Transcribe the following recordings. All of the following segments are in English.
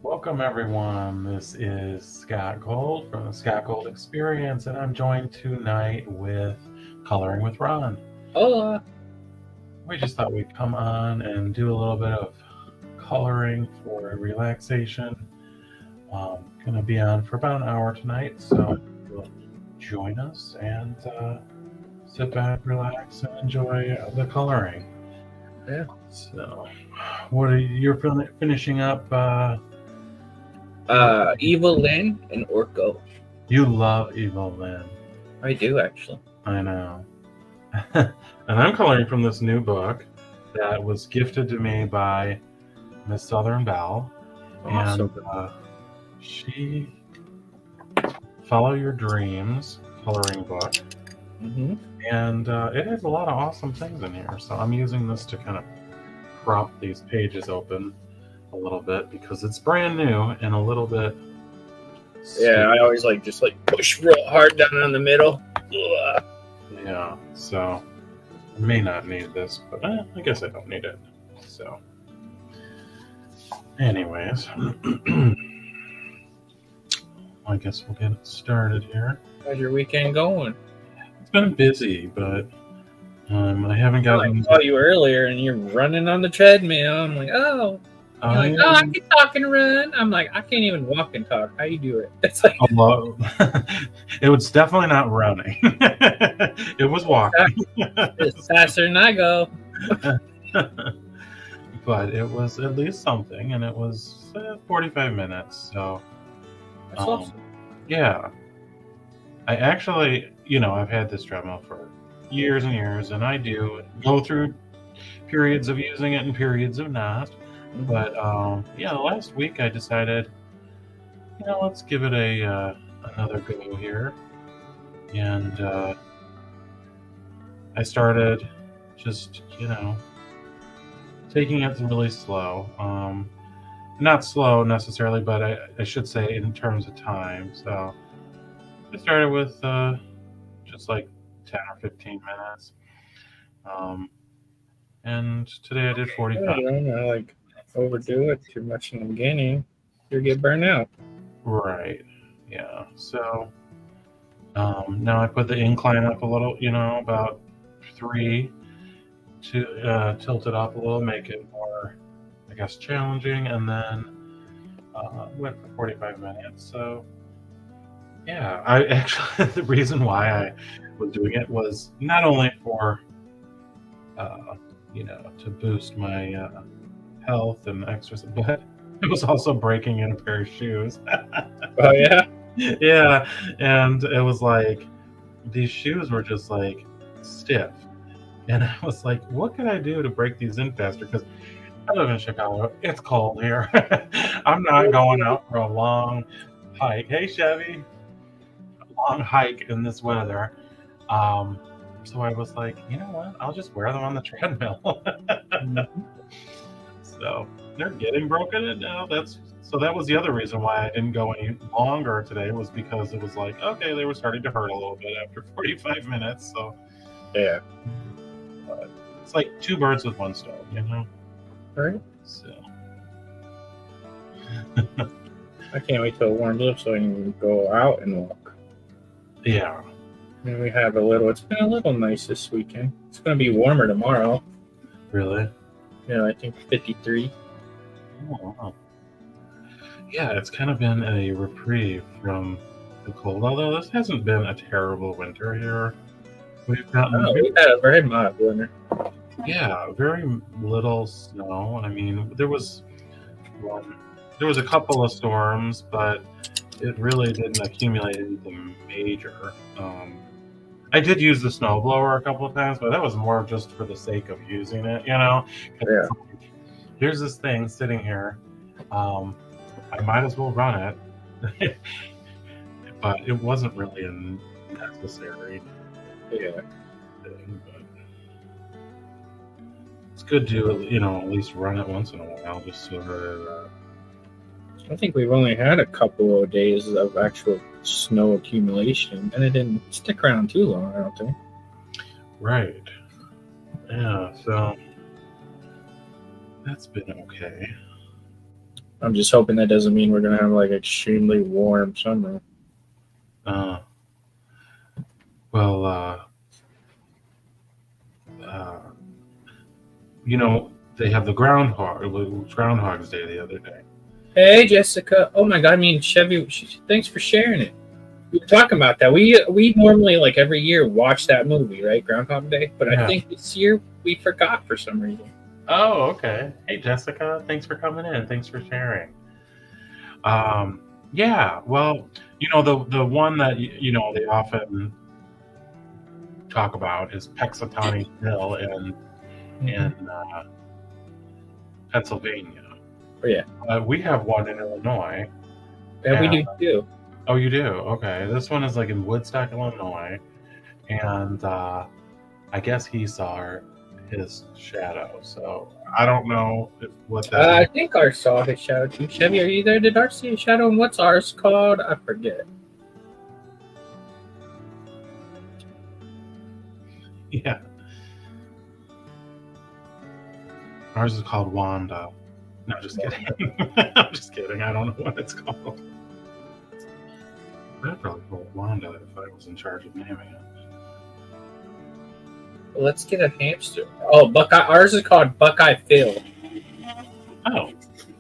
Welcome, everyone. This is Scott Gold from the Scott Gold Experience, and I'm joined tonight with Coloring with Ron. Hola. We just thought we'd come on and do a little bit of coloring for relaxation. Going to be on for about an hour tonight, so you'll join us and sit back, relax, and enjoy the coloring. Yeah. So, what are you're finishing up? Evil Lynn and Orko. You love Evil Lynn. I do actually. I know. And I'm coloring from this new book that was gifted to me by Miss Southern Belle. Awesome. And she Follow Your Dreams coloring book. Mm-hmm. And it has a lot of awesome things in here. So I'm using this to kind of prop these pages open a little bit because it's brand new and a little bit. Yeah, I always just push real hard down on the middle. Ugh. Yeah, so I may not need this, but I guess I don't need it. So, anyways, I guess we'll get started here. How's your weekend going? It's been busy, but I haven't gotten. I saw you earlier, and you're running on the treadmill. I'm like, oh. You're like, I can talk and run. I'm like, I can't even walk and talk. How you do it? It's like, it was definitely not running. It was walking. It's faster than I go. But it was at least something, and it was 45 minutes. So, That's awesome. Yeah. I actually, I've had this treadmill for years and years, and I do go through periods of using it and periods of not. But last week I decided, let's give it another go here, and I started just taking it really slow. Not slow necessarily, but I should say in terms of time. So I started with just like 10 or 15 minutes, and today I did 45. I don't know, overdo it too much in the beginning, you get burned out. Right. Yeah. So now I put the incline up a little, about 3 to tilt it up a little, make it more, I guess, challenging, and then went for 45 minutes. So yeah, I actually the reason why I was doing it was not only for to boost my health and exercise, but it was also breaking in a pair of shoes. Oh yeah. Yeah, and it was like these shoes were just like stiff, and I was like, what can I do to break these in faster? Because I live in Chicago, it's cold here. I'm not going out for a long hike. Hey Chevy, a long hike in this weather. So I was like, you know what? I'll just wear them on the treadmill. So they're getting broken in now. So that was the other reason why I didn't go any longer today, was because it was like, okay, they were starting to hurt a little bit after 45 minutes. So Yeah. But it's like two birds with one stone, Right. So I can't wait till it warms up so I can go out and walk. Yeah. And we have it's been a little nice this weekend. It's going to be warmer tomorrow. Really? Yeah, I think 53. Oh, wow. Yeah, it's kind of been a reprieve from the cold, although this hasn't been a terrible winter here. We've had a very mild winter. Yeah, very little snow. I mean, there was a couple of storms, but it really didn't accumulate anything major. I did use the snowblower a couple of times, but that was more just for the sake of using it, Yeah. Here's this thing sitting here. I might as well run it. But it wasn't really a necessary thing. But it's good to, at least run it once in a while, just so that I think we've only had a couple of days of actual snow accumulation, and it didn't stick around too long, I don't think. Right. Yeah, so that's been okay. I'm just hoping that doesn't mean we're gonna have like extremely warm summer. Well, they have the Groundhog's Day the other day. Hey, Jessica. Oh my God. I mean, Chevy. Thanks for sharing it. We were talking about that. We normally like every year watch that movie, right? Groundhog Day. But I think this year we forgot for some reason. Oh, okay. Hey, Jessica. Thanks for coming in. Thanks for sharing. Yeah. Well, the one that they often talk about is Pexatani Hill in Pennsylvania. Oh, yeah. We have one in Illinois. Yeah, we do too. Oh, you do? Okay. This one is like in Woodstock, Illinois. And I guess he saw his shadow. So I don't know what that I think ours saw his shadow too. Chevy, are you there? Did ours see a shadow? And what's ours called? I forget. Yeah. Ours is called Wanda. No, just kidding. I'm just kidding. I don't know what it's called. I'd probably call it Wanda if I was in charge of naming it. Well, let's get a hamster. Oh, Buckeye. Ours is called Buckeye Phil. Oh,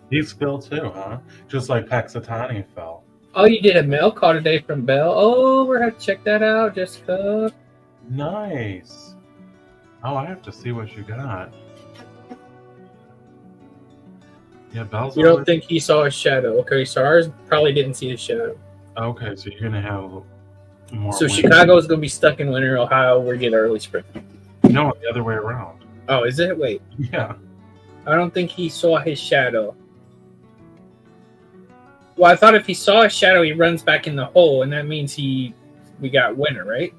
he's Phil too, huh? Just like Pexatani fell. Oh, you did a mail call today from Belle. Oh, we're going to check that out, Jessica. Nice. Oh, I have to see what you got. Yeah, Belle's. You don't think he saw a shadow? Okay, so ours probably didn't see a shadow. Okay, so you're gonna have more. So Chicago's gonna be stuck in winter. Ohio, we're getting early spring. No, the other way around. Oh, is it? Wait. Yeah. I don't think he saw his shadow. Well, I thought if he saw a shadow, he runs back in the hole, and that means we got winter, right?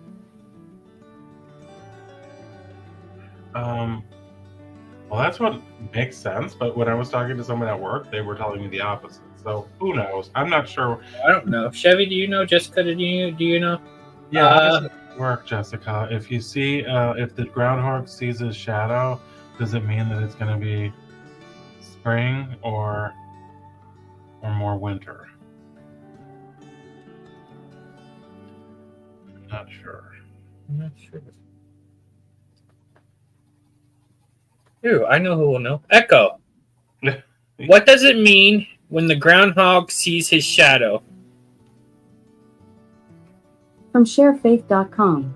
Well, that's what makes sense. But when I was talking to someone at work, they were telling me the opposite. So who knows? I'm not sure. I don't know. Chevy, do you know? Jessica, do you know? Yeah, how does it work, Jessica? If you see, if the groundhog sees his shadow, does it mean that it's going to be spring or more winter? I'm not sure. Ooh, I know who will know. Echo. What does it mean when the groundhog sees his shadow? From sharefaith.com.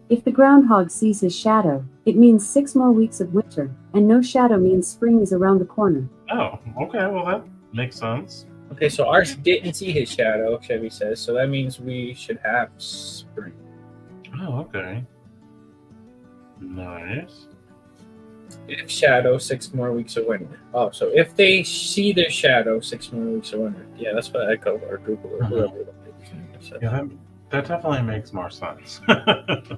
If the groundhog sees his shadow, it means 6 more weeks of winter, and no shadow means spring is around the corner. Oh, okay. Well, that makes sense. Okay, so ours didn't see his shadow, Chevy says, so that means we should have spring. Oh, okay. Nice. If shadow, 6 more weeks of winter. Oh, so if they see their shadow, 6 more weeks of winter. Yeah, that's what Echo or Google or whoever said. Yeah, that definitely makes more sense. I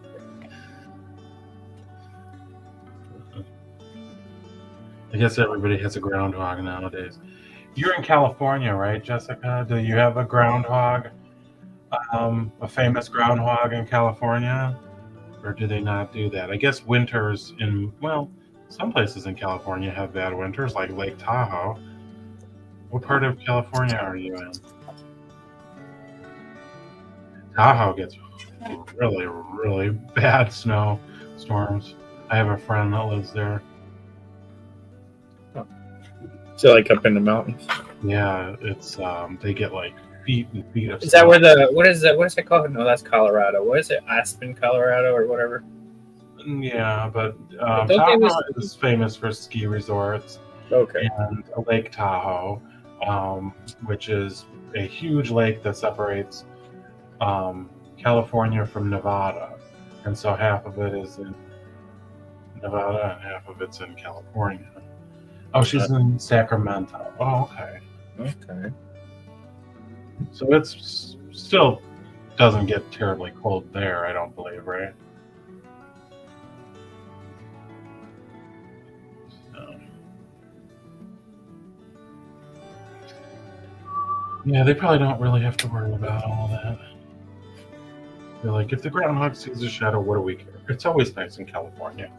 guess everybody has a groundhog nowadays. You're in California, right, Jessica? Do you have a groundhog, a famous groundhog in California? Or do they not do that? I guess winters some places in California have bad winters, like Lake Tahoe. What part of California are you in? Tahoe gets really, really bad snow storms. I have a friend that lives there. So like up in the mountains. Yeah, it's they get like feet and feet of Is snow. that where what is it called? No, that's Colorado. What is it? Aspen, Colorado, or whatever? Yeah, but don't Tahoe is famous for ski resorts. Okay. And Lake Tahoe, which is a huge lake that separates California from Nevada. And so half of it is in Nevada and half of it's in California. Oh, she's in Sacramento. Oh, okay. Okay. So it's still doesn't get terribly cold there, I don't believe, right? Yeah, they probably don't really have to worry about all that. They're like, if the groundhog sees a shadow, what do we care? It's always nice in California.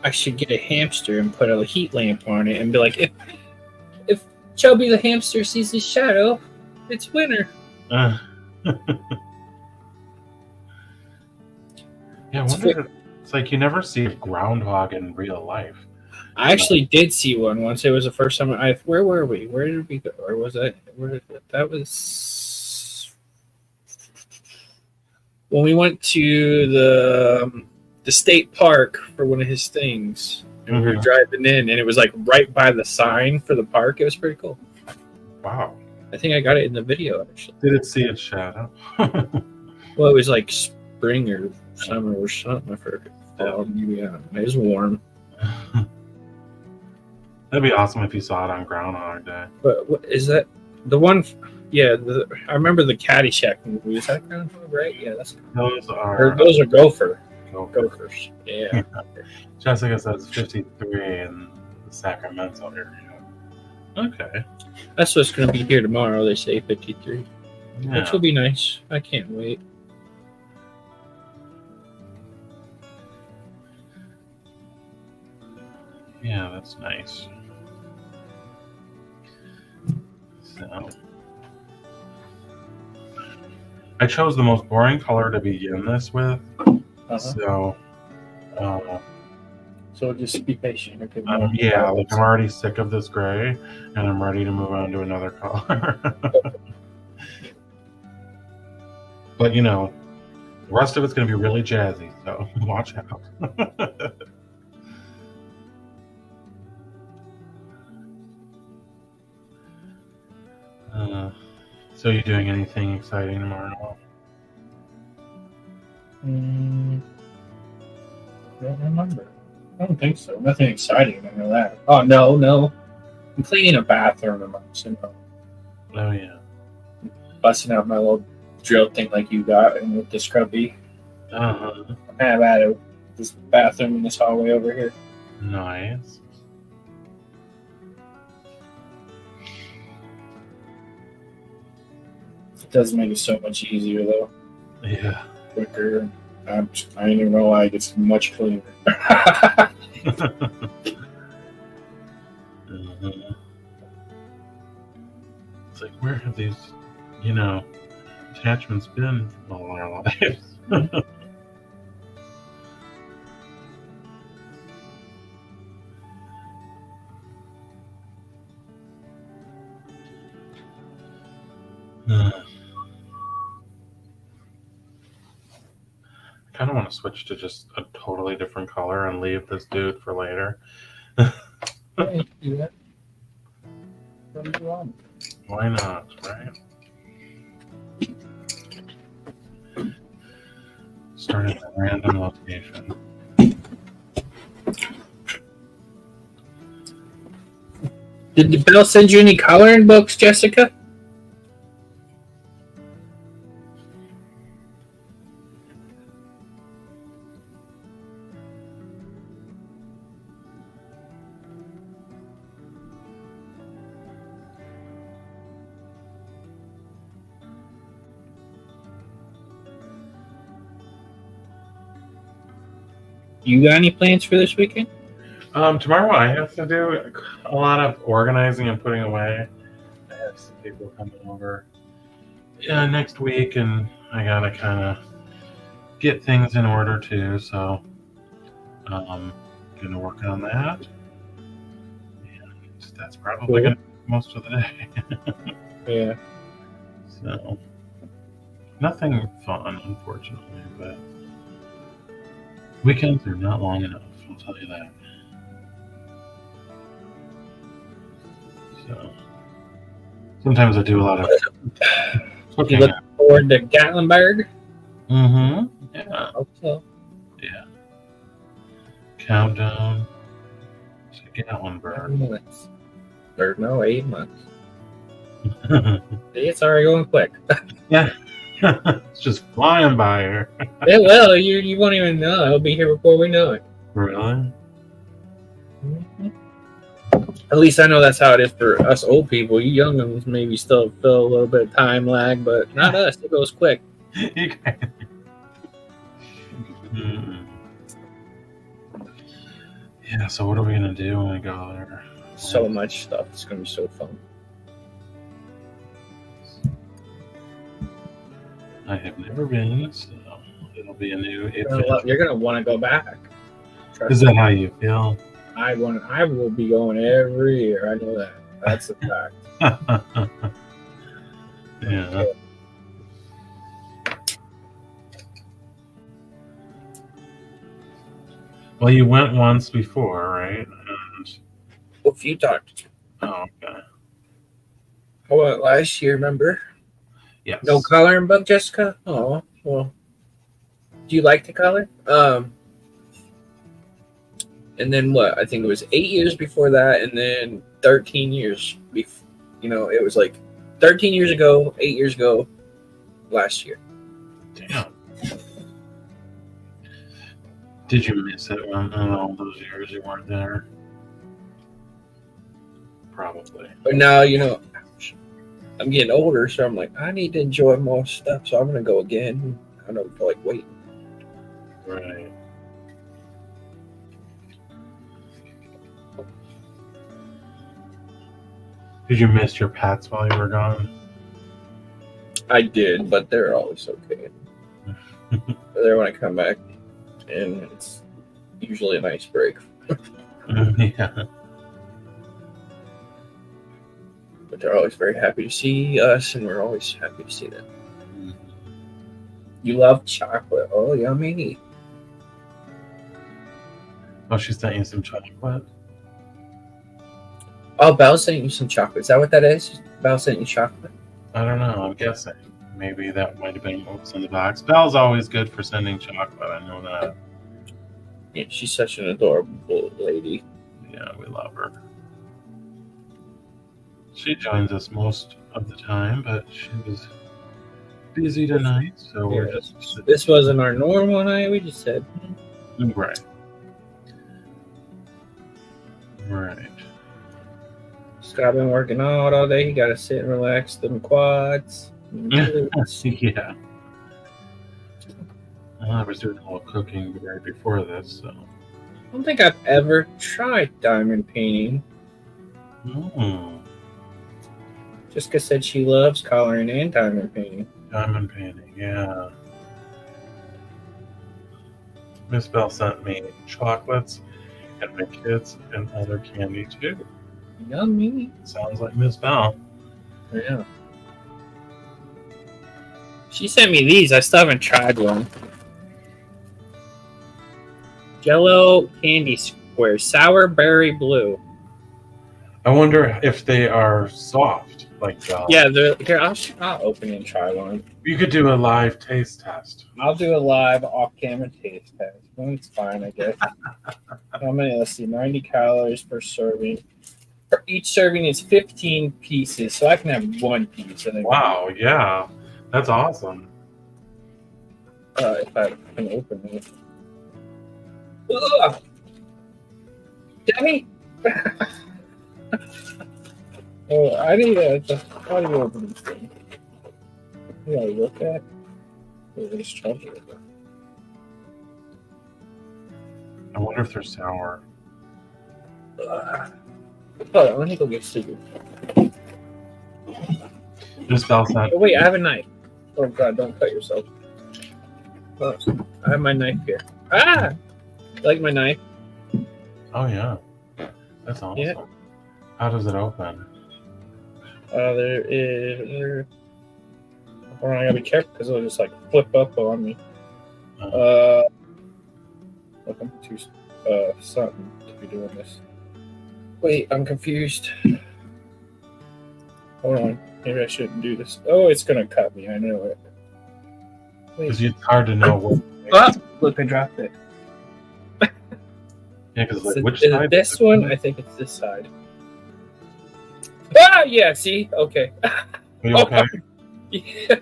I should get a hamster and put a heat lamp on it and be like, if Chubby the hamster sees his shadow, it's winter. Yeah, I wonder. It's like you never see a groundhog in real life. I actually did see one once. It was the first time where were we? Where did we go? Or was that? That was when we went to the state park for one of his things. And we were driving in, and it was like right by the sign for the park. It was pretty cool. Wow. I think I got it in the video, actually. Did it see its shadow? Well, it was like spring or summer or something. I forget. Fall, maybe, it was warm. That'd be awesome if you saw it on Groundhog Day. But what, is that the one? Yeah, I remember the Caddyshack movie. Is that Groundhog, right? Yeah, that's. Those are Gophers. Yeah. Jessica says 53 in the Sacramento area. Okay. That's what's going to be here tomorrow. They say 53, Yeah. which will be nice. I can't wait. Yeah, that's nice. So, I chose the most boring color to begin this with. So, So just be patient. Okay. yeah, like I'm already sick of this gray, and I'm ready to move on to another color. But you know, the rest of it's going to be really jazzy, so watch out. So you doing anything exciting tomorrow? I don't remember. I don't think so. Nothing exciting. I know that. Oh, no. I'm cleaning a bathroom tomorrow. So no. Oh yeah. Busting out my little drill thing like you got and with the scrubby. Uh-huh. I have at this bathroom in this hallway over here. Nice. It does make it so much easier though. Yeah. Quicker. I don't even know why it gets much cleaner. Uh-huh. It's like, where have these, attachments been all our lives? I kind of want to switch to just a totally different color and leave this dude for later. Do that. Why not, right? Start at a random location. Did the Bell send you any coloring books, Jessica? You got any plans for this weekend? Tomorrow I have to do a lot of organizing and putting away. I have some people coming over next week, and I gotta kind of get things in order too. So, gonna work on that. And that's probably gonna be most of the day. Yeah. So, nothing fun, unfortunately, but weekends are not long enough. I'll tell you that. So sometimes I do a lot of You look forward to Gatlinburg? Mm-hmm. Yeah. I hope so. Yeah. Countdown to Gatlinburg. 9 months. Or no, 8 months. It's already going quick. Yeah. It's just flying by here. Yeah, well, you won't even know. It'll be here before we know it. Really? Mm-hmm. At least I know that's how it is for us old people. You young ones maybe still feel a little bit of time lag, but not us. It goes quick. You can. Yeah, so what are we gonna do when we go there? So much stuff. It's gonna be so fun. I have never been, so it'll be a new You're adventure. gonna want to go back. Trust Is me. that how you feel? I will be going every year. I know that. That's a fact. Yeah. Well, you went once before, right? And, A few times. oh, okay. I went last year. Remember? Yes. No coloring book, Jessica. Oh well. Do you like to color? And then what? I think it was 8 years before that, and then 13 years. It was like 13 years ago, 8 years ago, last year. Damn. Did you miss it when all those years you weren't there? Probably. But now, I'm getting older, so I'm like, I need to enjoy more stuff, so I'm gonna go again. I don't feel like waiting. Right. Did you miss your pets while you were gone? I did, but they're always okay. They're there when I come back, and it's usually a nice break. Yeah. But they're always very happy to see us, and we're always happy to see them. You love chocolate. Oh, yummy. Oh, she sent you some chocolate? Oh, Belle sent you some chocolate. Is that what that is? Belle sent you chocolate? I don't know. I'm guessing. Maybe that might have been what was in the box. Belle's always good for sending chocolate. I know that. Yeah, she's such an adorable lady. Yeah, we love her. She joins us most of the time, but she was busy tonight, so we're Yeah, just this wasn't our normal night. We just said, right. Right. Scott been working out all day. He got to sit and relax them quads. Yeah. I was doing a little cooking right before this, so. I don't think I've ever tried diamond painting. Jessica said she loves coloring and diamond painting. Diamond painting, yeah. Miss Bell sent me chocolates and my kids and other candy too. Yummy. Sounds like Miss Bell. Yeah. She sent me these. I still haven't tried one. Jello candy square, sour berry blue. I wonder if they are soft, like gel. Yeah, they're here. I'll open and try one. You could do a live taste test. I'll do a live off-camera taste test. It's fine, I guess. How many? Let's see. 90 calories per serving. Each serving is 15 pieces, so I can have one piece. And then, Wow, yeah. That's awesome. if I can open it. Ugh! Demi! Oh, I need how do you open this thing? What do I look at? Just try to look. I wonder if they're sour. Hold on, let me go get Sigurd. Miss Bell sent. Oh, wait, I have a knife. Oh, God, don't cut yourself. Oh, I have my knife here. Ah! You like my knife? Oh, yeah. That's awesome. Yeah. How does it open? There is. Hold on, I gotta be careful because it'll just like flip up on me. Look, I'm too something to be doing this. Wait, I'm confused. Hold on, maybe I shouldn't do this. Oh, it's gonna cut me. I know it. Because it's hard to know what. Ah, look, I dropped it. Yeah, because like, which Is it side? this one? I think it's this side. Ah, yeah. See, okay. Are you okay? Yeah.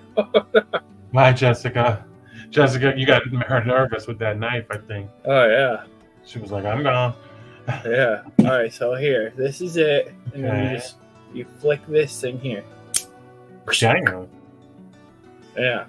Bye, Jessica. Jessica, you got her nervous with that knife, I think. Oh yeah. She was like, I'm gone. Yeah. All right. So here, this is it, and then Okay. you flick this thing here. Dang. Yeah.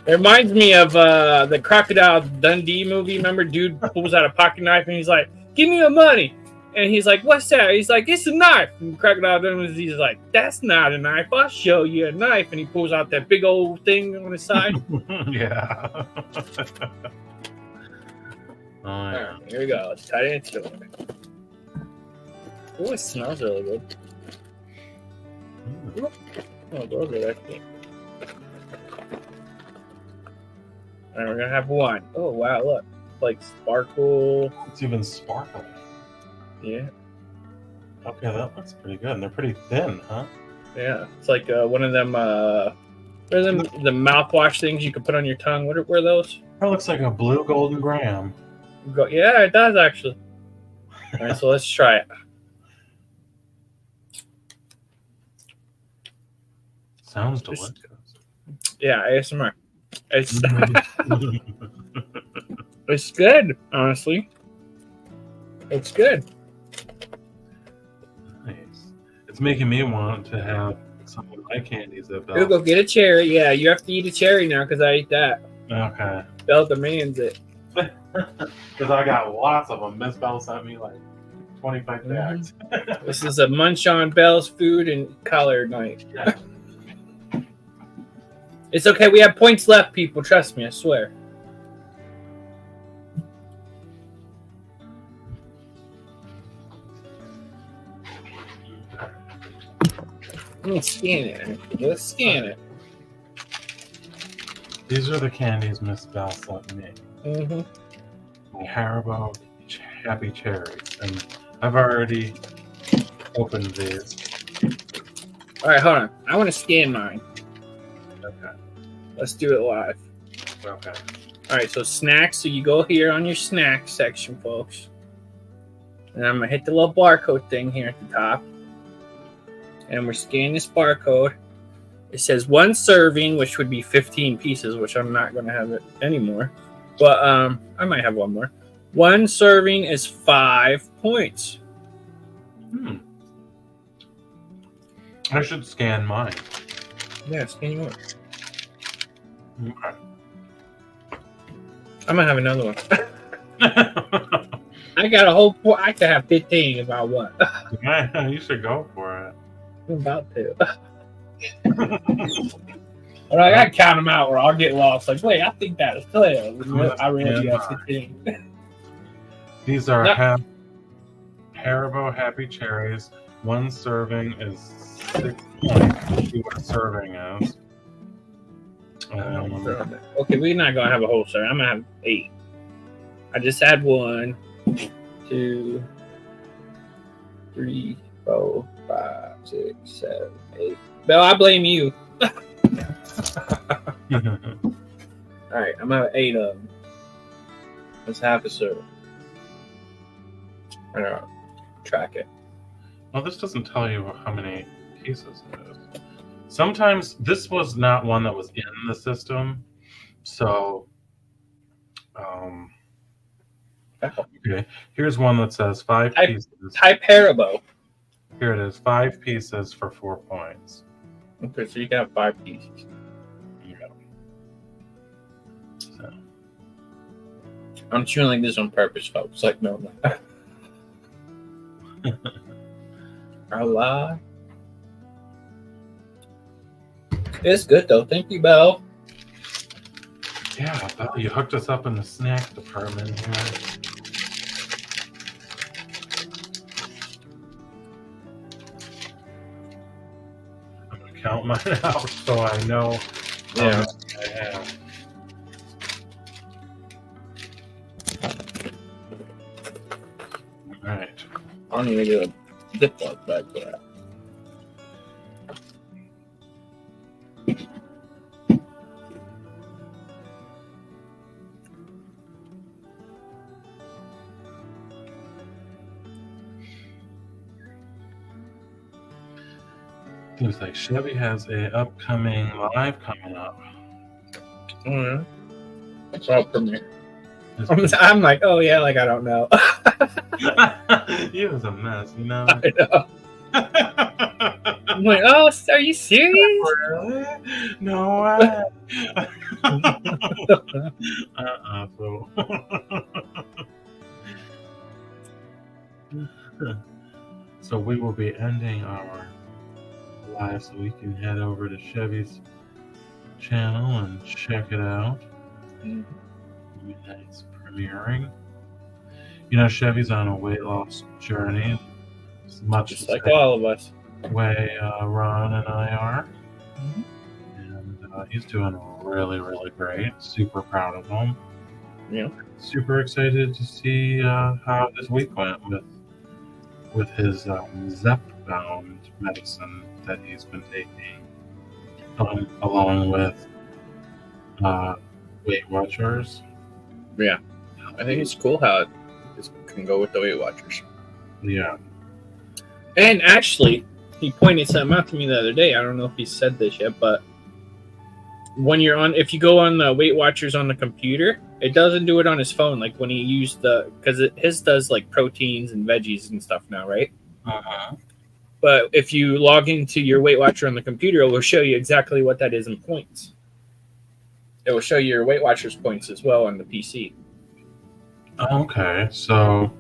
It reminds me of the Crocodile Dundee movie. Remember, dude pulls out a pocket knife and he's like, give me the money. And he's like, what's that? He's like, it's a knife. And Crocodile Dundee, he's like, that's not a knife. I'll show you a knife. And he pulls out that big old thing on his side. Yeah. Oh, All yeah. right, here we go. Let's tie it into it. Oh, it smells really good. Mm. Oh, those are actually. All right, we're gonna have one. Oh wow, look, like sparkle. It's even sparkling. Yeah, Okay, that looks pretty good. And they're pretty thin, huh? yeah. It's like one of them. What are them? The mouthwash things you can put on your tongue. What are those? That looks like a blue golden graham. Yeah, it does actually. All right, so let's try it. Sounds delicious. Yeah, ASMR. It's it's good, honestly. It's good. Nice. It's making me want to have some of my candies at We'll go get a cherry. Yeah, you have to eat a cherry now because I ate that. Okay. Bell demands it. Because I got lots of them. Miss Bell sent me like 25 bags. This is a Munch on Bell's food and color night. Yeah. It's okay. We have points left, people. Trust me. I swear. I'm gonna scan it. Let's scan it. These are the candies Miss Bell sent me. Mm-hmm. The Haribo Happy Cherries. And I've already opened these. All right, hold on. I want to scan mine. Okay. Let's do it live. Okay. All right, so snacks. So you go here on your snack section, folks. And I'm going to hit the little barcode thing here at the top. And we're scanning this barcode. It says one serving, which would be 15 pieces, which I'm not going to have it anymore. But I might have one more. One serving is 5 points. I should scan mine. Yeah, scan yours. Okay. I'm going to have another one. I got a whole point. I could have 15 if I want. You should go for I'm about to. All right, I gotta count them out or I'll get lost. Like, wait, I think that is 12. I really got 15. These are No. Haribo Happy Cherries. One serving is 6 points. See what a serving is. Okay, we're not gonna have a whole serving. I'm gonna have 8. I just had 1, 2, 3, 4, 5, 6, 7, 8. Bell, I blame you. All right, I'm gonna have 8 of them. Let's have a serve. I don't know. Track it. Well, this doesn't tell you how many pieces it is. Sometimes this was not one that was in the system, so okay. Here's one that says 5 pieces. Type Haribo. Here it is, 5 pieces for 4 points. Okay, so you can have 5 pieces. Yeah. So. I'm chewing like this on purpose, folks. Like, no. I lie. It's good though. Thank you, Belle. Yeah, you hooked us up in the snack department here. I'm gonna count mine out so I know how Yeah. much I have. All right. I don't even get a Ziploc bag for that. Looks like Chevy has a upcoming live coming up. Mm-hmm. It's all premiere. I'm like, oh yeah, like I don't know. You was a mess, you know. I know. I'm like, oh, are you serious? Really? No way. All So we will be ending our live so we can head over to Chevy's channel and check it out. It's premiering. You know, Chevy's on a weight loss journey, much Just the like same all of us. way Ron and I are. Mhm. And he's doing really, really great. Super proud of him. Yeah. Super excited to see how his week went with his Zepbound medicine that he's been taking, along with Weight Watchers. Yeah. I think it's cool how it can go with the Weight Watchers. Yeah. And actually, he pointed something out to me the other day. I don't know if he said this yet, but if you go on the Weight Watchers on the computer, it doesn't do it on his phone. Like when he used because his does like proteins and veggies and stuff now, right? Uh-huh. But if you log into your Weight Watcher on the computer, it will show you exactly what that is in points. It will show you your Weight Watchers points as well on the PC. Okay, so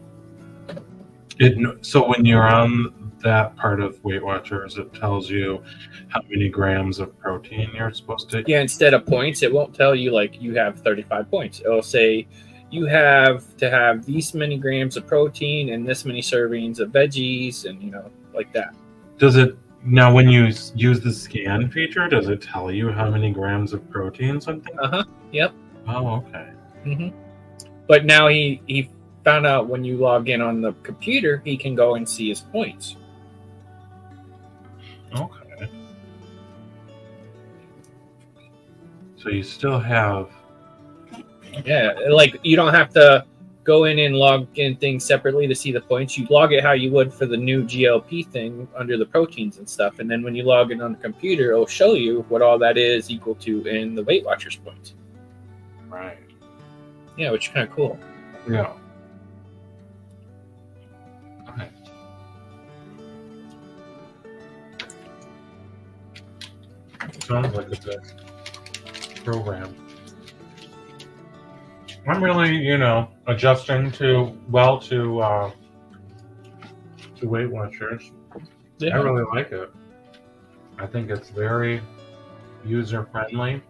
when you're on that part of Weight Watchers, it tells you how many grams of protein you're supposed to. Yeah, instead of points, it won't tell you like you have 35 points. It'll say you have to have these many grams of protein and this many servings of veggies, and like that. Does it now when you use the scan feature? Does it tell you how many grams of protein something? Yep. Oh, okay. Mm-hmm. But now he found out when you log in on the computer, he can go and see his points. Okay. So you still have. Yeah, like you don't have to go in and log in things separately to see the points. You log it how you would for the new GLP thing under the proteins and stuff. And then when you log in on the computer, it'll show you what all that is equal to in the Weight Watchers points. Right. Yeah, which is kind of cool. Yeah. Okay. Sounds like a good program. I'm really, adjusting to Weight Watchers. Yeah. I really like it. I think it's very user friendly,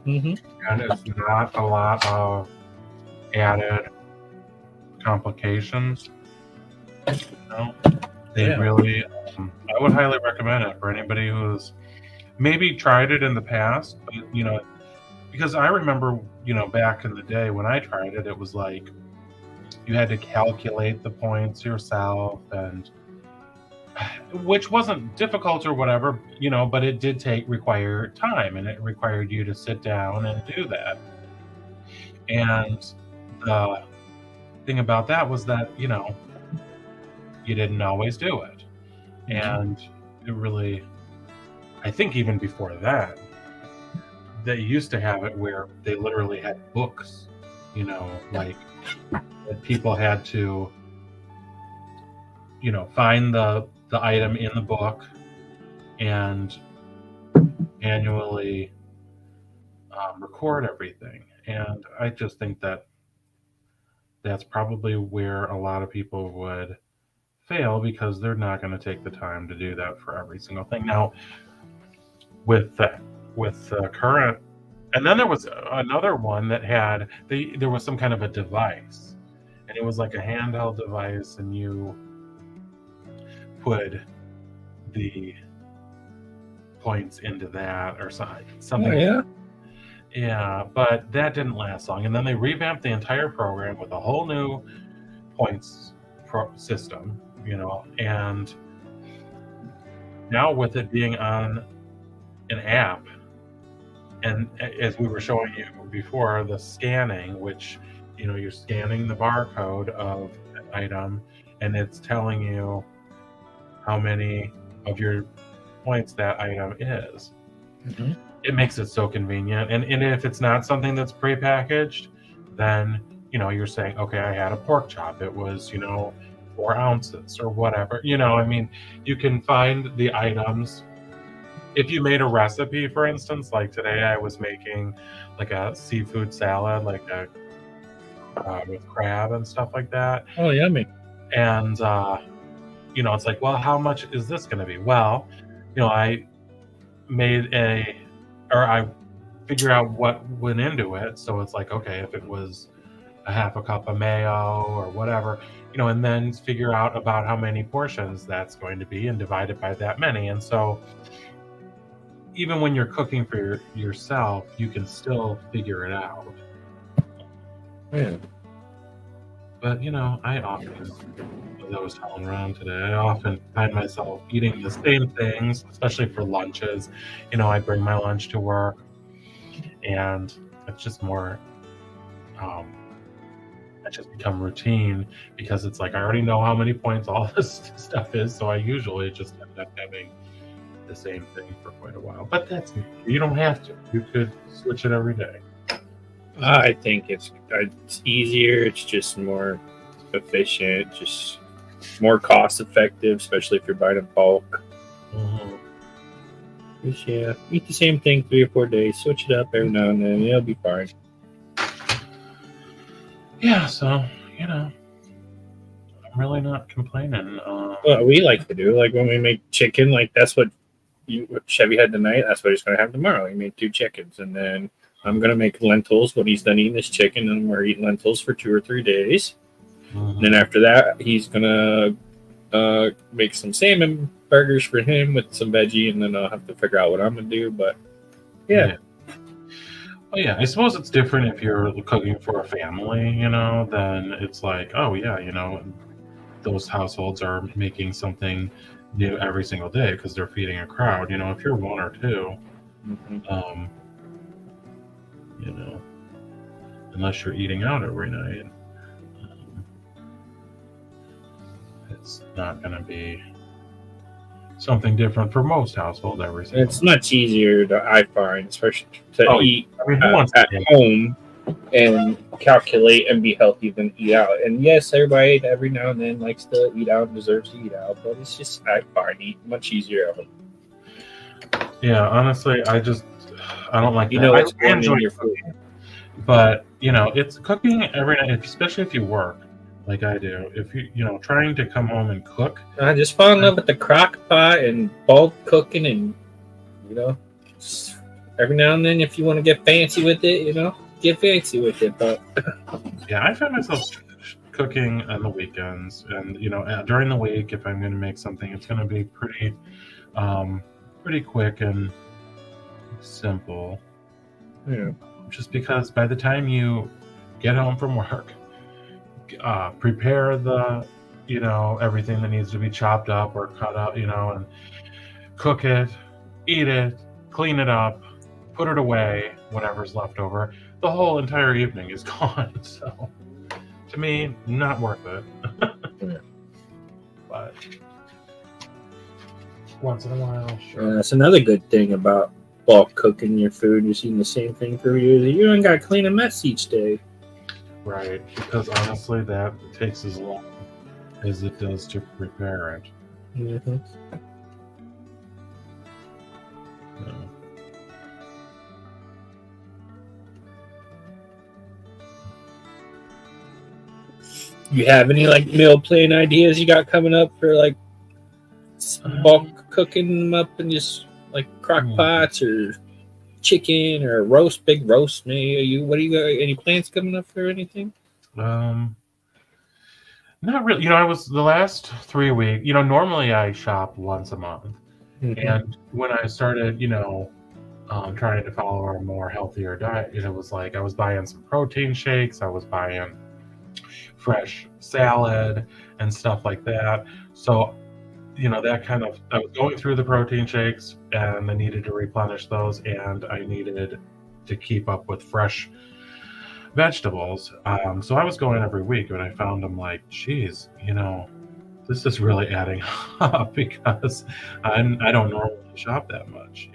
Mm-hmm. and it's not a lot of added complications. They really. I would highly recommend it for anybody who's maybe tried it in the past, but because I remember, back in the day when I tried it, it was like you had to calculate the points yourself, and which wasn't difficult or whatever, but it did require time, and it required you to sit down and do that. And the thing about that was that, you didn't always do it. And it really, I think even before that, they used to have it where they literally had books, like that people had to, find the item in the book and manually record everything. And I just think that that's probably where a lot of people would fail, because they're not going to take the time to do that for every single thing. Now, with the current, and then there was another one that had there was some kind of a device, and it was like a handheld device, and you put the points into that or something. Oh, yeah. Yeah, but that didn't last long, and then they revamped the entire program with a whole new points system, and now with it being on an app, and as we were showing you before, the scanning, which you're scanning the barcode of an item, and it's telling you how many of your points that item is. Mm-hmm. It makes it so convenient, and if it's not something that's prepackaged, then you're saying, okay, I had a pork chop, it was 4 ounces or whatever. You can find the items. If you made a recipe, for instance, like today I was making like a seafood salad, like with crab and stuff like that. Oh, yummy. And it's like, well, how much is this going to be? Well, I I figure out what went into it. So it's like, okay, if it was a half a cup of mayo or whatever, and then figure out about how many portions that's going to be and divide it by that many. And so even when you're cooking for yourself, you can still figure it out. Yeah. But, I often, as I was telling Ron today, I often find myself eating the same things, especially for lunches. I bring my lunch to work, and it's just more, it just become routine because it's like I already know how many points all this stuff is, so I usually just end up having the same thing for quite a while. But that's me. You don't have to. You could switch it every day. I think it's easier. It's just more efficient, just more cost effective, especially if you're buying in bulk. Just, yeah, eat the same thing 3 or 4 days. Switch it up every now and then. It'll be fine. Yeah, so I'm really not complaining. What we like to do, like when we make chicken, like that's what Chevy had tonight. That's what he's going to have tomorrow. He made 2 chickens, and then I'm going to make lentils when he's done eating his chicken, and we're eating lentils for 2 or 3 days. And then after that, he's going to make some salmon burgers for him with some veggie, and then I'll have to figure out what I'm going to do. But, yeah. Well, yeah, I suppose it's different if you're cooking for a family, then it's like, oh, yeah, those households are making something new every single day because they're feeding a crowd. If you're 1 or 2, unless you're eating out every night, it's not going to be something different for most households every single It's much easier, I find, especially to eat who wants at to home and calculate and be healthy than eat out. And yes, everybody every now and then likes to eat out and deserves to eat out, but it's just, I find it much easier at home. Yeah, honestly, I don't like that. What's I enjoy in your food. But, it's cooking every night, especially if you work like I do. If you, trying to come home and cook. I just fall in love with the crock pot and bulk cooking, and, every now and then if you want to get fancy with it, get fancy with it. But yeah, I find myself cooking on the weekends, and, during the week, if I'm going to make something, it's going to be pretty quick and simple. Yeah. Just because by the time you get home from work, prepare the, everything that needs to be chopped up or cut up, and cook it, eat it, clean it up, put it away, whatever's left over, the whole entire evening is gone. So, to me, not worth it. Yeah. But once in a while, sure. That's another good thing about bulk cooking your food. Just eating the same thing for years. You don't got to clean a mess each day. Right, because honestly, that takes as long as it does to prepare it. Mm-hmm. You have any meal plan ideas you got coming up for bulk cooking them up and just crock pots or chicken or big roast? Maybe what do you got? Any plans coming up for anything? Not really. I was the last 3 weeks. Normally I shop once a month, and when I started, trying to follow a more healthier diet, it was like I was buying some protein shakes. I was buying fresh salad and stuff like that. So, that kind of, I was going through the protein shakes and I needed to replenish those, and I needed to keep up with fresh vegetables. So I was going every week, and I found I'm like, geez, this is really adding up because I don't normally shop that much,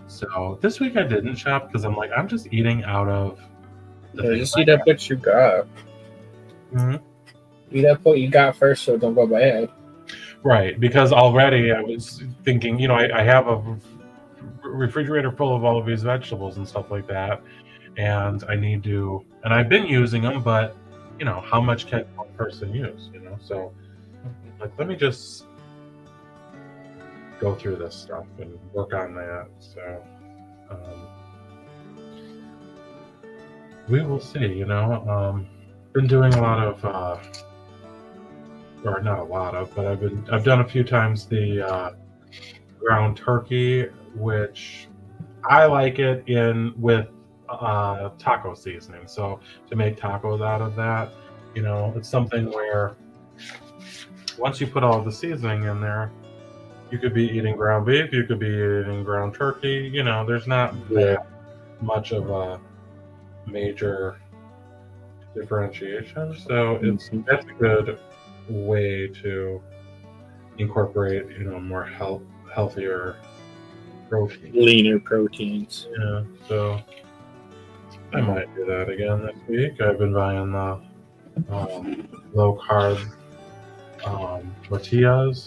So this week I didn't shop because I'm like, I'm just eating out of just eat up what you got. Mm-hmm. Eat up what you got first, so don't go bad. Right, because already I was thinking, I have a refrigerator full of all of these vegetables and stuff like that, and I need to, and I've been using them, but how much can one person use, So, like, let me just go through this stuff and work on that. So, we will see. Been doing a lot of, or not a lot of, but I've done a few times the ground turkey, which I like it with taco seasoning. So to make tacos out of that, it's something where once you put all the seasoning in there, you could be eating ground beef, you could be eating ground turkey. There's not that much of a major differentiation. So that's a good way to incorporate, more healthier protein, leaner proteins. Yeah, so I might do that again this week. I've been buying the low carb tortillas,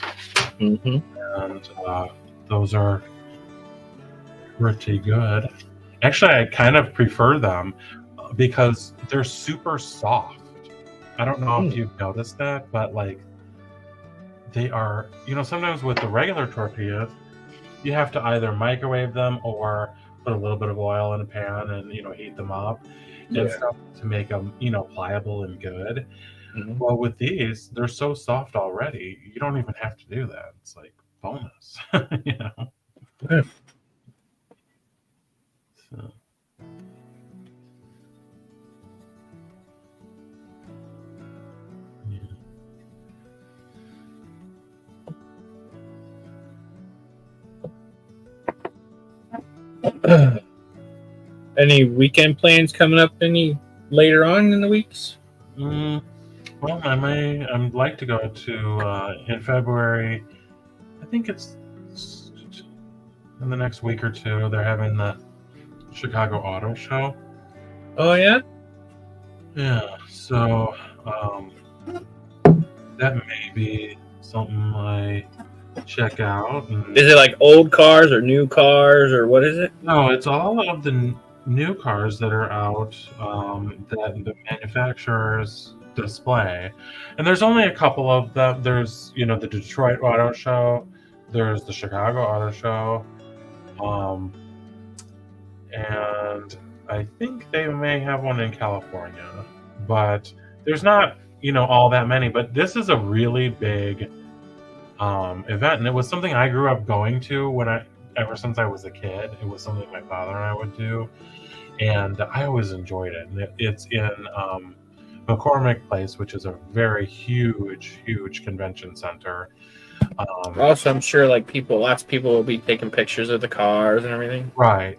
and those are pretty good. Actually, I kind of prefer them because they're super soft. I don't know if you've noticed that, but like they are, sometimes with the regular tortillas, you have to either microwave them or put a little bit of oil in a pan and, heat them up and stuff to make them, pliable and good. Well, with these, they're so soft already, you don't even have to do that. It's like bonus, Yeah. So. Any weekend plans coming up any later on in the weeks? Well, I'd like to go to in February. I think it's in the next week or two. They're having the Chicago Auto Show. Oh yeah. Yeah. So that may be something I check out. Is it like old cars or new cars or what is it? No, it's all of the new cars that are out that the manufacturers display, and there's only a couple of them. There's the Detroit Auto Show, there's the Chicago Auto Show, and I think they may have one in California, but there's not all that many. But this is a really big event, and it was something I grew up going to ever since I was a kid. It was something my father and I would do, and I always enjoyed it. And it's in McCormick Place, which is a very huge convention center. Also, I'm sure lots of people will be taking pictures of the cars and everything. Right.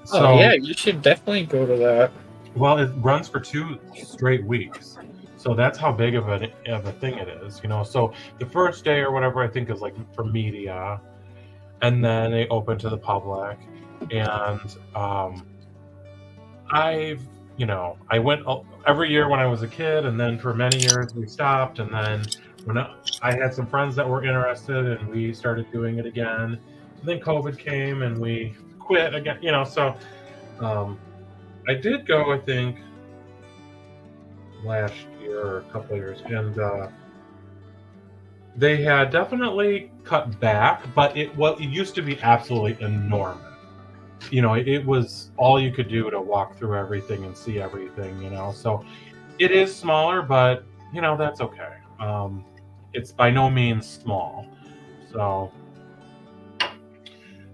So yeah, you should definitely go to that. Well, it runs for 2 straight weeks. So that's how big of a thing it is, So the first day or whatever, I think, is like for media, and then they open to the public. And I went every year when I was a kid, and then for many years we stopped. And then when I had some friends that were interested, and we started doing it again. And then COVID came, and we quit again. So I did go, I think, last year or a couple of years, and they had definitely cut back, but it used to be absolutely enormous. It was all you could do to walk through everything and see everything. So it is smaller, but that's okay. It's by no means small. So,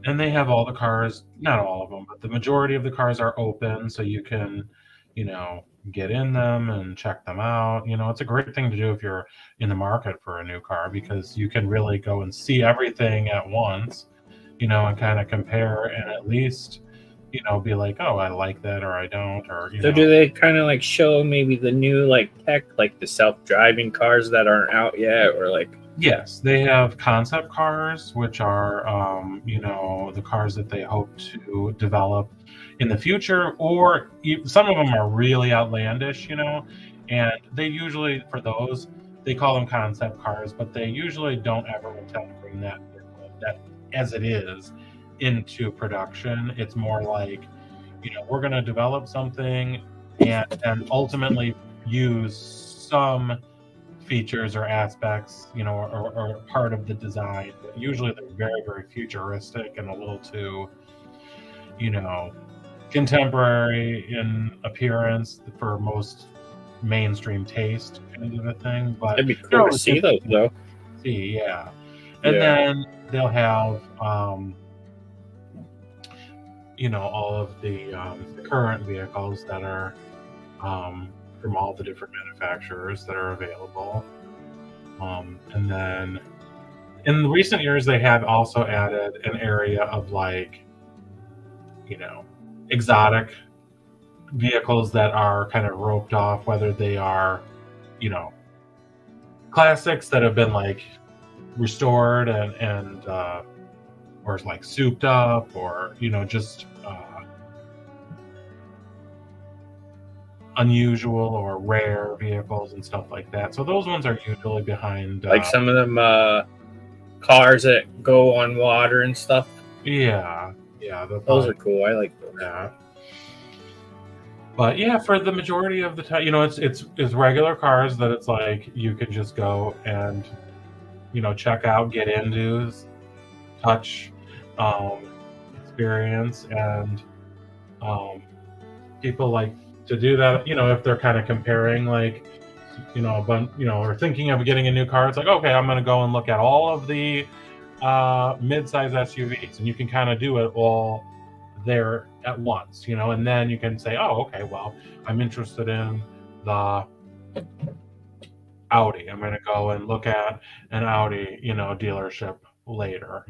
and they have all the cars, not all of them, but the majority of the cars are open, so you can get in them and check them out. It's a great thing to do if you're in the market for a new car, because you can really go and see everything at once, and kind of compare, and at least, be like, oh, I like that, or I don't, or So do they kind of show maybe the new tech, like the self-driving cars that aren't out yet, or Yes, they have concept cars, which are the cars that they hope to develop in the future, or some of them are really outlandish, and they usually, for those, they call them concept cars, but they usually don't ever intend to bring that as it is into production. It's more like, we're going to develop something and ultimately use some features or aspects, or part of the design. But usually they're very, very futuristic and a little too, contemporary in appearance for most mainstream taste, kind of a thing. But It'd be cool to see those, though. Yeah. And then they'll have, all of the current vehicles that are from all the different manufacturers that are available. And then in recent years, they have also added an area of exotic vehicles that are kind of roped off, whether they are, classics that have been restored and or souped up, or just unusual or rare vehicles and stuff like that. So those ones are usually behind some of them cars that go on water and stuff. Yeah, those are cool. I like those. Yeah. But yeah, for the majority of the time, it's regular cars that it's you can just go and check out, get into, touch, experience, and people like to do that. If they're kind of comparing, or thinking of getting a new car, it's okay, I'm going to go and look at all of the mid-size SUVs, and you can kind of do it all there at once, and then you can say, oh, okay, well, I'm interested in the Audi. I'm going to go and look at an Audi, dealership later,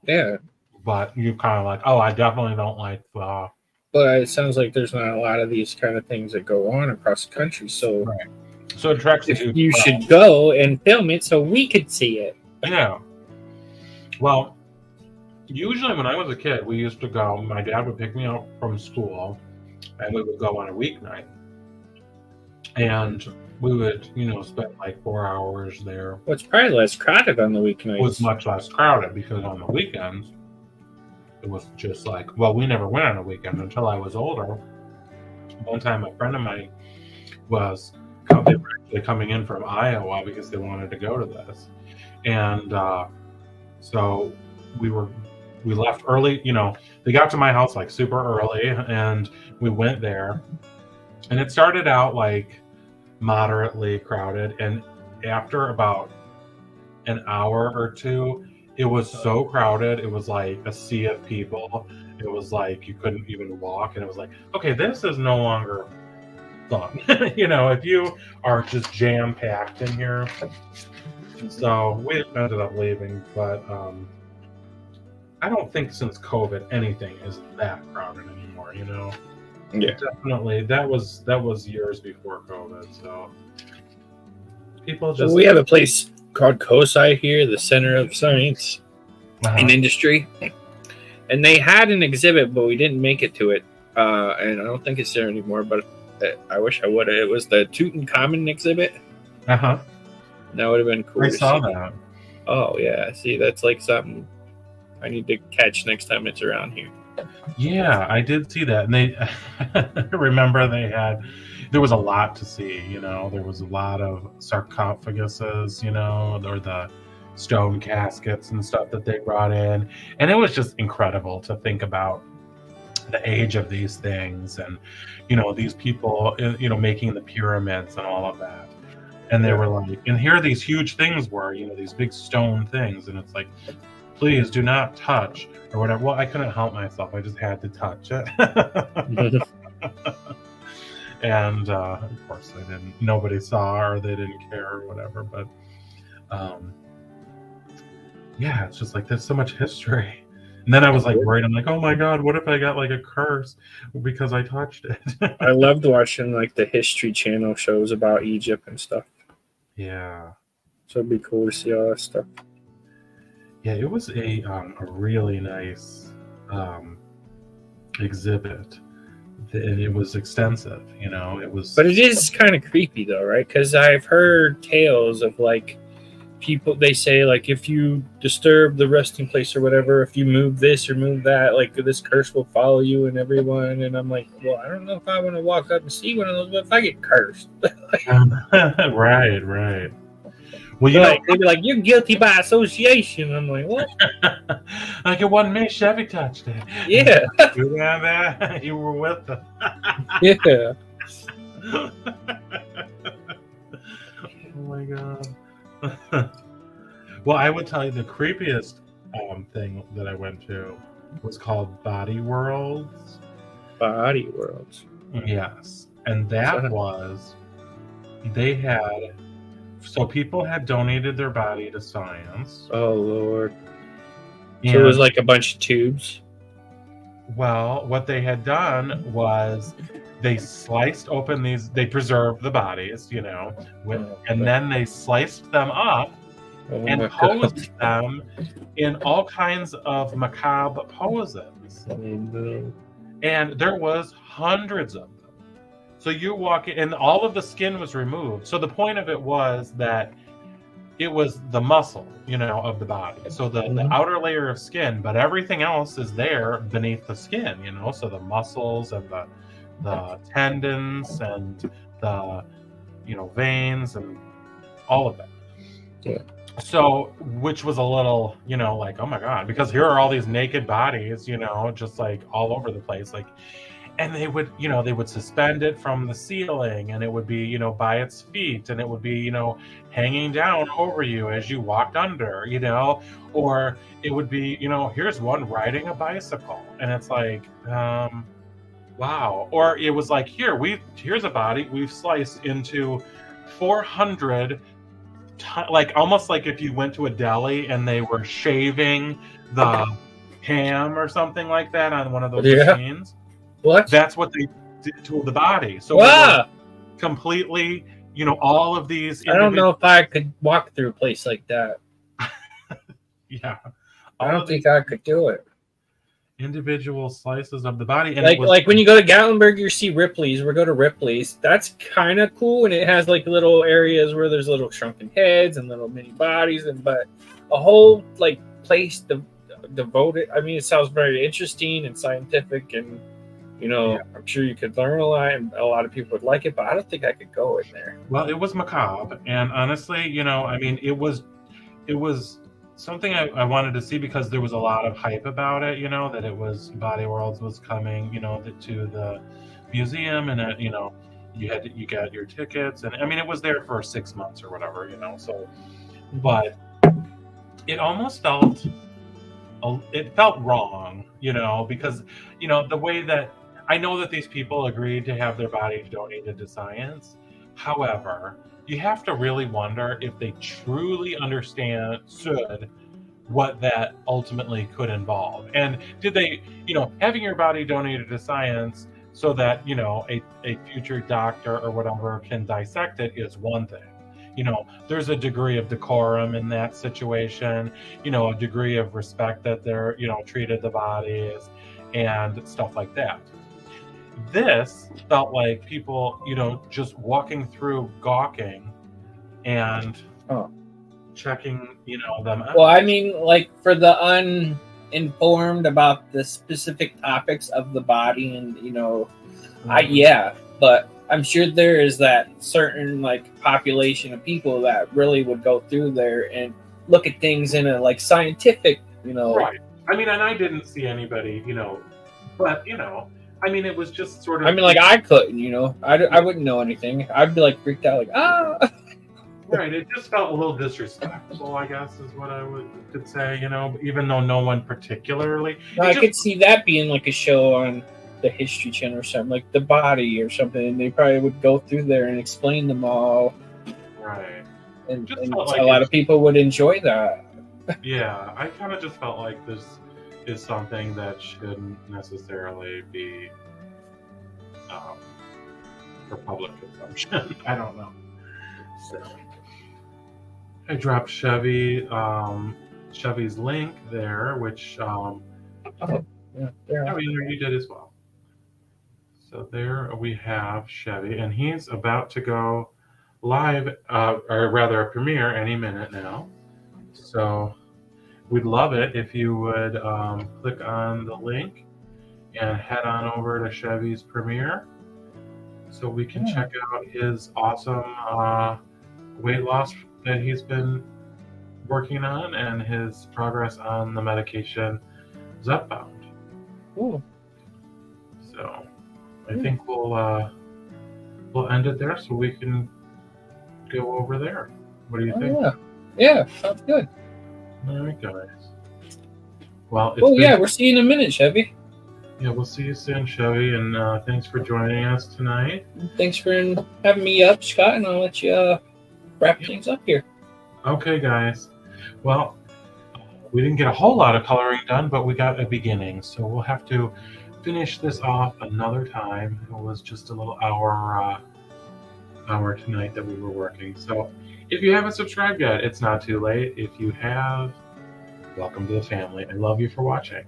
Yeah. But you kind of oh, I definitely don't like the... But it sounds like there's not a lot of these kind of things that go on across the country. So, right. So it attracts you should go and film it so we could see it. Yeah. Well, usually when I was a kid, we used to go, my dad would pick me up from school, and we would go on a weeknight. And we would, spend 4 hours there. Well, it's probably less crowded on the weeknights. It was much less crowded, because on the weekends, it was just well, we never went on a weekend until I was older. One time, a friend of mine they were actually coming in from Iowa because they wanted to go to this. And so we left early, they got to my house super early, and we went there. And it started out moderately crowded, and after about an hour or two, it was so crowded. It was a sea of people. It was you couldn't even walk, and it was okay, this is no longer fun. If you are just jam packed in here. So we ended up leaving, but I don't think since COVID anything is that crowded anymore. Yeah, definitely. That was years before COVID. So people just. We have a place called COSI here, the Center of Science and Industry, and they had an exhibit, but we didn't make it to it, and I don't think it's there anymore. But I wish I would have. It was the Tutankhamun exhibit. That would have been cool. I saw that. Oh yeah, see, that's something I need to catch next time it's around here. Yeah, I did see that, and they remember there was a lot to see. There was a lot of sarcophaguses, or the stone caskets and stuff that they brought in, and it was just incredible to think about the age of these things, and these people making the pyramids and all of that. And they were and here these huge things were, these big stone things, and it's please do not touch or whatever. Well, I couldn't help myself. I just had to touch it. And of course nobody saw, or they didn't care or whatever. But yeah, it's just there's so much history. And then I was worried. I'm oh my God, what if I got a curse because I touched it? I loved watching the History Channel shows about Egypt and stuff. Yeah. So it'd be cool to see all that stuff. Yeah, it was a really nice exhibit, and it was extensive. It was. But it is kind of creepy though, right? Because I've heard tales of people. They say if you disturb the resting place or whatever, if you move this or move that, this curse will follow you and everyone. And I'm well, I don't know if I want to walk up and see one of those. But if I get cursed, Right. Well, you know, They'd be like, "You're guilty by association." I'm like, "What?" like it wasn't me. Chevy touched it. Yeah, You have that. You were with them. yeah. Oh my god. Well, I would tell you the creepiest thing that I went to was called Body Worlds. Body Worlds. Yes. And that was, they had, so people had donated their body to science. Oh Lord. And, So it was like a bunch of tubes. well, what they had done was they sliced open these, they preserved the bodies, you know, and then they sliced them up Oh and my posed them in all kinds of macabre poses. Oh, no. And there was hundreds of them. So you walk in, and all of the skin was removed. So the point of it was that it was the muscle, you know, of the body. So the outer layer of skin, but everything else is there beneath the skin, you know. So the muscles and the tendons and the, you know, veins and all of that. Yeah. So, which was a little, you know, like, oh my God, because here are all these naked bodies, you know, just like all over the place. Like, and they would, you know, they would suspend it from the ceiling and it would be, you know, by its feet and it would be, you know, hanging down over you as you walked under, you know, or it would be, you know, here's one riding a bicycle. And it's like, wow. Or it was like, here's a body we've sliced into 400, like almost like if you went to a deli and they were shaving the ham or something like that on one of those machines. What? That's what they did to the body. So wow. Completely, you know, all of these. I don't know if I could walk through a place like that. Yeah. I don't think I could do it. Individual slices of the body. And like when you go to Gatlinburg, you see Ripley's. We go to Ripley's. That's kind of cool. And it has like little areas where there's little shrunken heads and little mini bodies. But a whole like place devoted. I mean, it sounds very interesting and scientific and, you know, I'm sure you could learn a lot, and a lot of people would like it, but I don't think I could go in there. Well, it was macabre, and honestly, you know, I mean, it was something I wanted to see because there was a lot of hype about it, you know, that it was Body Worlds was coming, you know, to the museum, and you know, you got your tickets, and I mean, it was there for 6 months or whatever, you know, so, but it almost felt wrong, you know, because, you know, the way that I know that these people agreed to have their bodies donated to science. However, you have to really wonder if they truly understood what that ultimately could involve. And did they, you know, having your body donated to science so that, you know, a future doctor or whatever can dissect it is one thing. You know, there's a degree of decorum in that situation, you know, a degree of respect that they're, you know, treated the bodies and stuff like that. This felt like people, you know, just walking through gawking and checking, you know, them out. Well, I mean, like for the uninformed about the specific topics of the body and, you know, but I'm sure there is that certain like population of people that really would go through there and look at things in a like scientific, you know. Right. I mean, and I didn't see anybody, you know, but, you know, I mean, it was just sort of. I mean, like I couldn't, you know, I wouldn't know anything. I'd be like freaked out, like Right. It just felt a little disrespectful, I guess, is what I could say. You know, even though no one particularly. I could see that being like a show on the History Channel or something, like The Body or something. And they probably would go through there and explain them all. Right. And like a lot of people would enjoy that. Yeah, I kind of just felt like this is something that shouldn't necessarily be for public consumption. I don't know. So I dropped Chevy's link there, which you did as well. So there we have Chevy, and he's about to go live, or rather a premiere any minute now. So we'd love it if you would click on the link and head on over to Chevy's premiere so we can check out his awesome weight loss that he's been working on and his progress on the medication Zepbound. Cool. So I think we'll end it there so we can go over there. What do you think? Yeah, sounds good. All right, guys. Well, We're seeing you in a minute, Chevy. Yeah, we'll see you soon, Chevy, and thanks for joining us tonight. Thanks for having me up, Scott, and I'll let you wrap things up here. Okay, guys. Well, we didn't get a whole lot of coloring done, but we got a beginning, so we'll have to finish this off another time. It was just a little hour tonight that we were working. So if you haven't subscribed yet, it's not too late. If you have, welcome to the family. I love you for watching.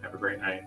Have a great night.